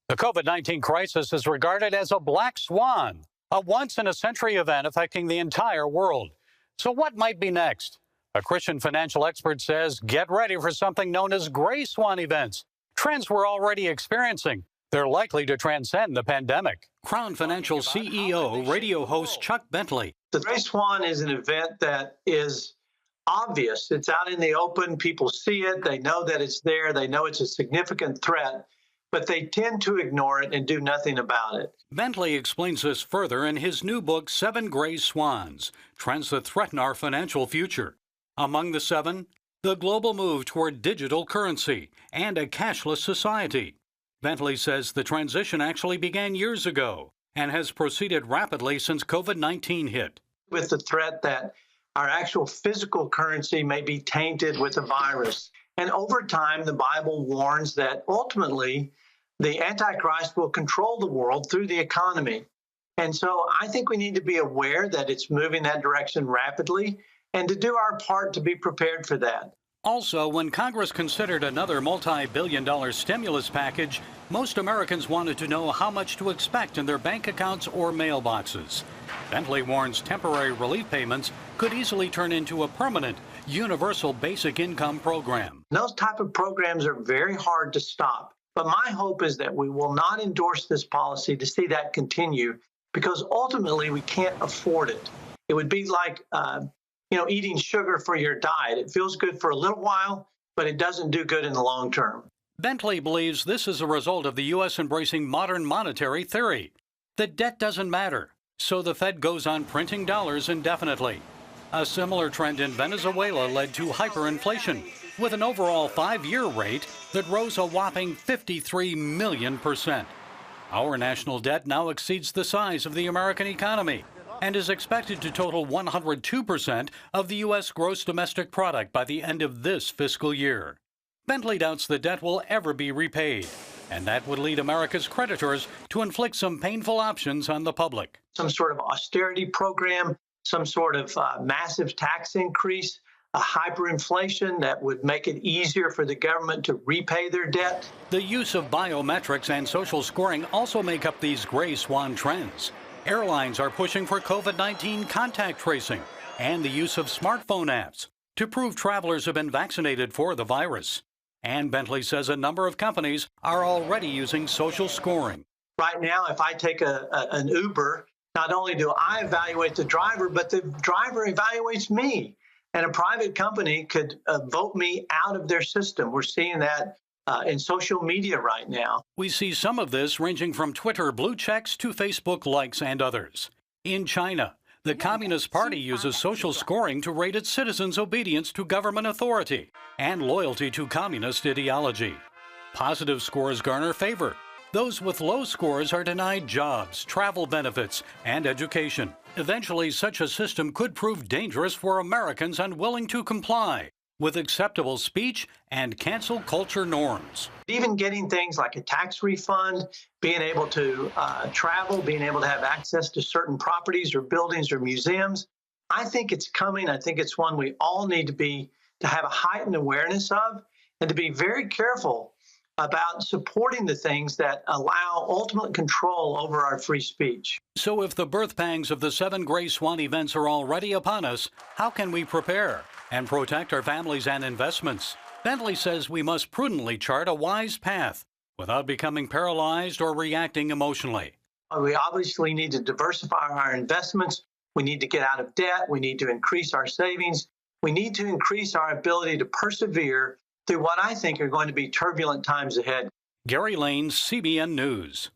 The COVID-19 crisis is regarded as a black swan, a once-in-a-century event affecting the entire world. So what might be next? A Christian financial expert says get ready for something known as gray swan events. Trends we're already experiencing. They're likely to transcend the pandemic. Crown Financial CEO, radio host Chuck Bentley. The gray swan is an event that is obvious. It's out in the open. People see it. They know that it's there. They know it's a significant threat, but they tend to ignore it and do nothing about it. Bentley explains this further in his new book, 7 Gray Swans, Trends That Threaten Our Financial Future. Among the 7, the global move toward digital currency and a cashless society. Bentley says the transition actually began years ago and has proceeded rapidly since COVID-19 hit. With the threat that our actual physical currency may be tainted with a virus. And over time, the Bible warns that ultimately the Antichrist will control the world through the economy. And so I think we need to be aware that it's moving that direction rapidly and to do our part to be prepared for that. Also, when Congress considered another multi-billion-dollar stimulus package, most Americans wanted to know how much to expect in their bank accounts or mailboxes. Bentley warns temporary relief payments could easily turn into a permanent, universal basic income program. Those type of programs are very hard to stop. But my hope is that we will not endorse this policy to see that continue, because ultimately we can't afford it. It would be like eating sugar for your diet. It feels good for a little while, but it doesn't do good in the long term. Bentley believes this is a result of the U.S. embracing modern monetary theory. That debt doesn't matter, so the Fed goes on printing dollars indefinitely. A similar trend in Venezuela led to hyperinflation, with an overall 5-year rate that rose a whopping 53 million%. Our national debt now exceeds the size of the American economy and is expected to total 102% of the U.S. gross domestic product by the end of this fiscal year. Bentley doubts the debt will ever be repaid, and that would lead America's creditors to inflict some painful options on the public. Some sort of austerity program, some sort of massive tax increase, a hyperinflation that would make it easier for the government to repay their debt. The use of biometrics and social scoring also make up these gray swan trends. Airlines are pushing for COVID-19 contact tracing and the use of smartphone apps to prove travelers have been vaccinated for the virus. And Bentley says a number of companies are already using social scoring. Right now, if I take an Uber, not only do I evaluate the driver, but the driver evaluates me. And a private company could vote me out of their system. We're seeing that in social media right now. We see some of this ranging from Twitter blue checks to Facebook likes and others. In China, the Communist Party uses social scoring to rate its citizens' obedience to government authority and loyalty to communist ideology. Positive scores garner favor. Those with low scores are denied jobs, travel benefits, and education. Eventually, such a system could prove dangerous for Americans unwilling to comply with acceptable speech and cancel culture norms. Even getting things like a tax refund, being able to travel, being able to have access to certain properties or buildings or museums, I think it's coming. I think it's one we all need to have a heightened awareness of and to be very careful about supporting the things that allow ultimate control over our free speech. So if the birth pangs of the 7 Gray Swan events are already upon us, how can we prepare and protect our families and investments? Bentley says we must prudently chart a wise path without becoming paralyzed or reacting emotionally. We obviously need to diversify our investments. We need to get out of debt. We need to increase our savings. We need to increase our ability to persevere through what I think are going to be turbulent times ahead. Gary Lane, CBN News.